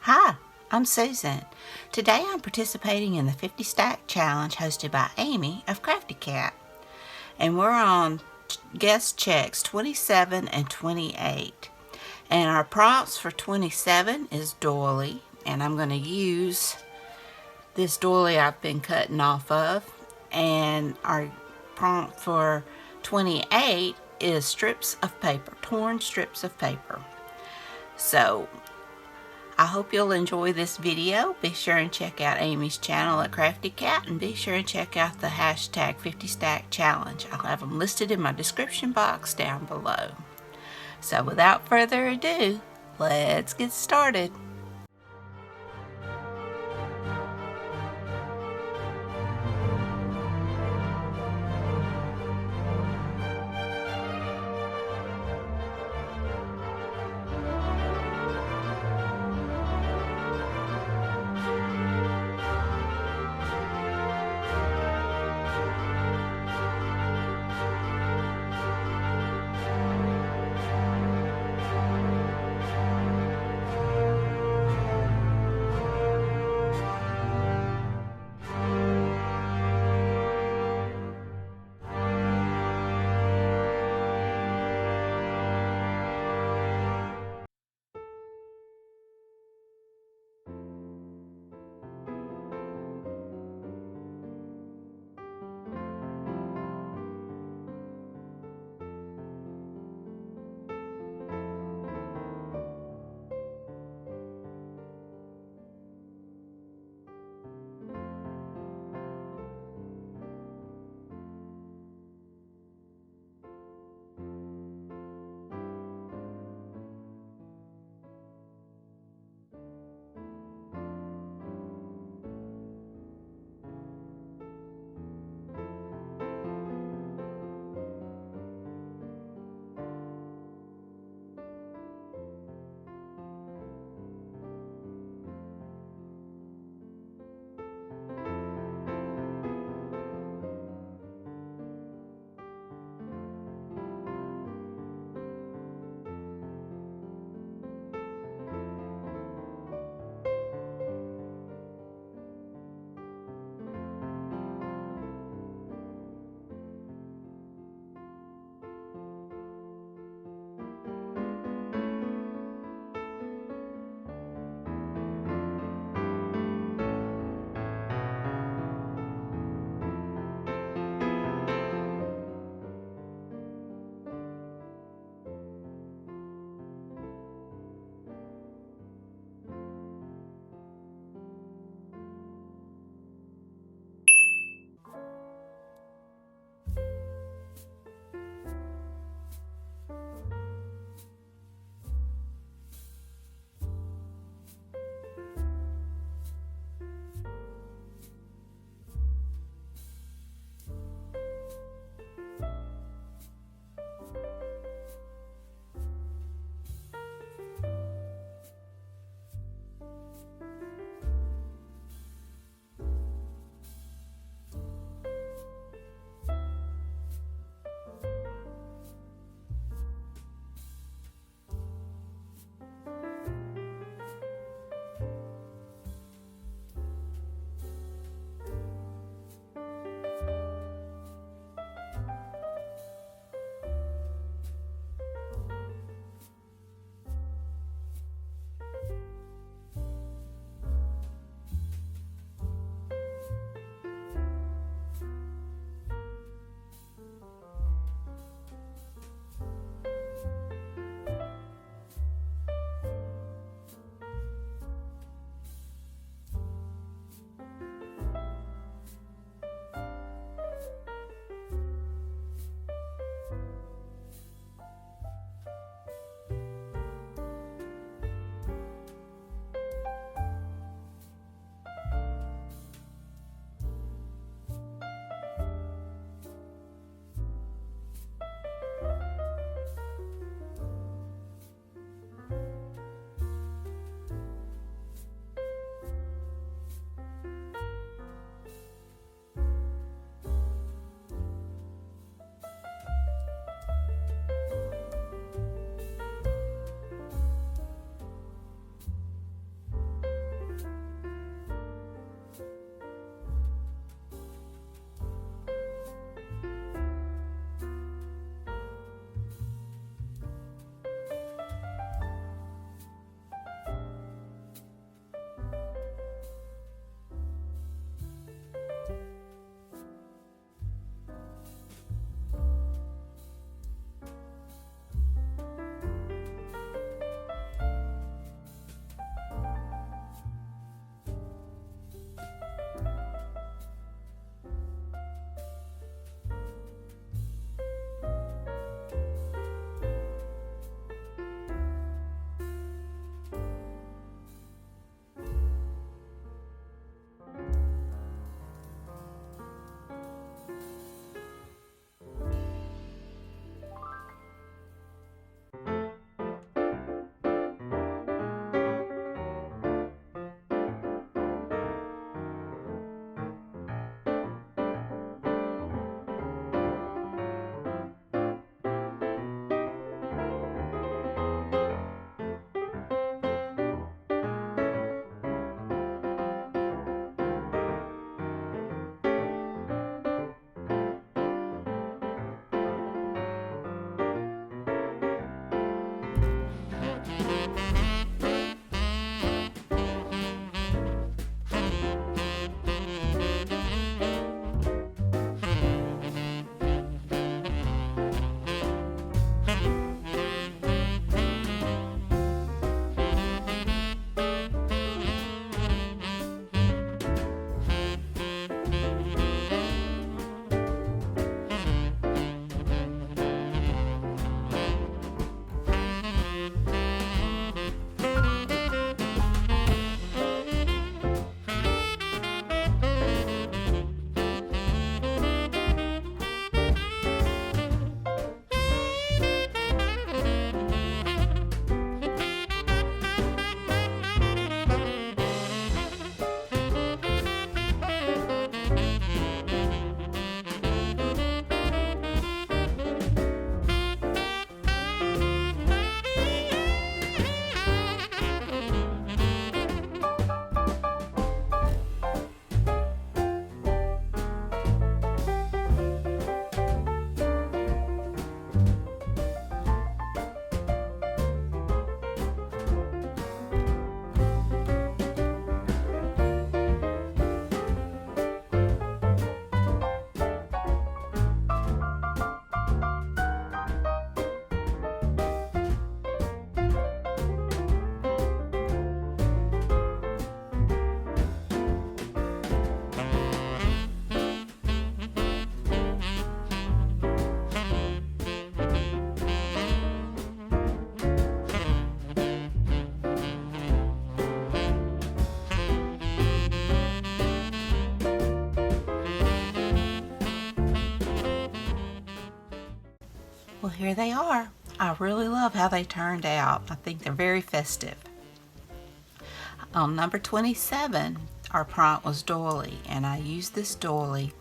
Hi, I'm Susan. Today I'm participating in the 50 Stack Challenge hosted by Amy of Crafty Cat. And we're on guest checks 27 and 28. And our prompts for 27 is doily. And I'm going to use this doily I've been cutting off of. And our prompt for 28 is strips of paper, torn strips of paper. So I hope you'll enjoy this video. Be sure and check out Amy's channel at Crafty Cat, and be sure and check out the hashtag 50 Stack Challenge. I'll have them listed in my description box down below. So without further ado, let's get started. here they are. I really love how they turned out. I think they're very festive. On number 27, our prompt was doily, and I used this doily,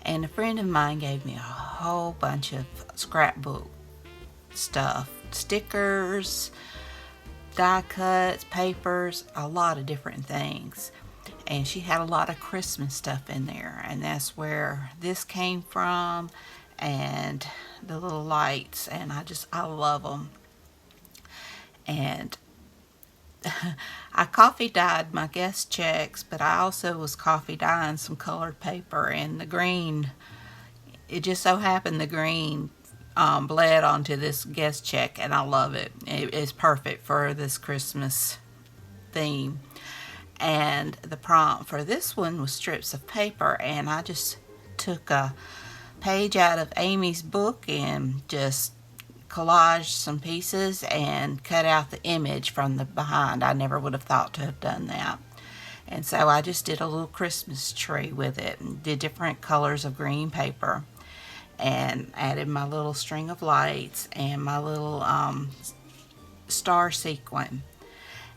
and a friend of mine gave me a whole bunch of scrapbook stuff, stickers, die cuts, papers, a lot of different things. And she had a lot of Christmas stuff in there, and that's where this came from, and the little lights, and I love them. And I coffee dyed my guest checks, but I also was coffee dyeing some colored paper, and the green, it just so happened the green bled onto this guest check, and I love it. It is perfect for this Christmas theme. And the prompt for this one was strips of paper, and I just took a page out of Amy's book and just collaged some pieces and cut out the image from the behind. I never would have thought to have done that. And so I just did a little Christmas tree with it and did different colors of green paper and added my little string of lights and my little star sequin.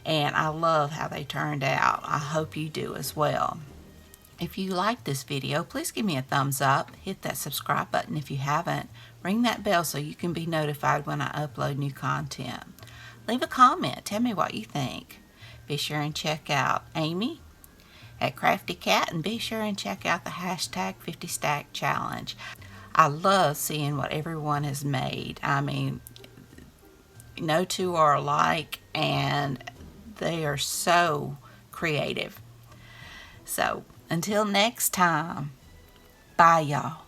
And I love how they turned out. I hope you do as well. If you like this video, please give me a thumbs up. Hit that subscribe button if you haven't. Ring that bell so you can be notified when I upload new content. Leave a comment. Tell me what you think. Be sure and check out Amy at Crafty Cat, and be sure and check out the hashtag 50 Stack Challenge. I love seeing what everyone has made. I mean, no two are alike, and they are so creative. So until next time, bye y'all.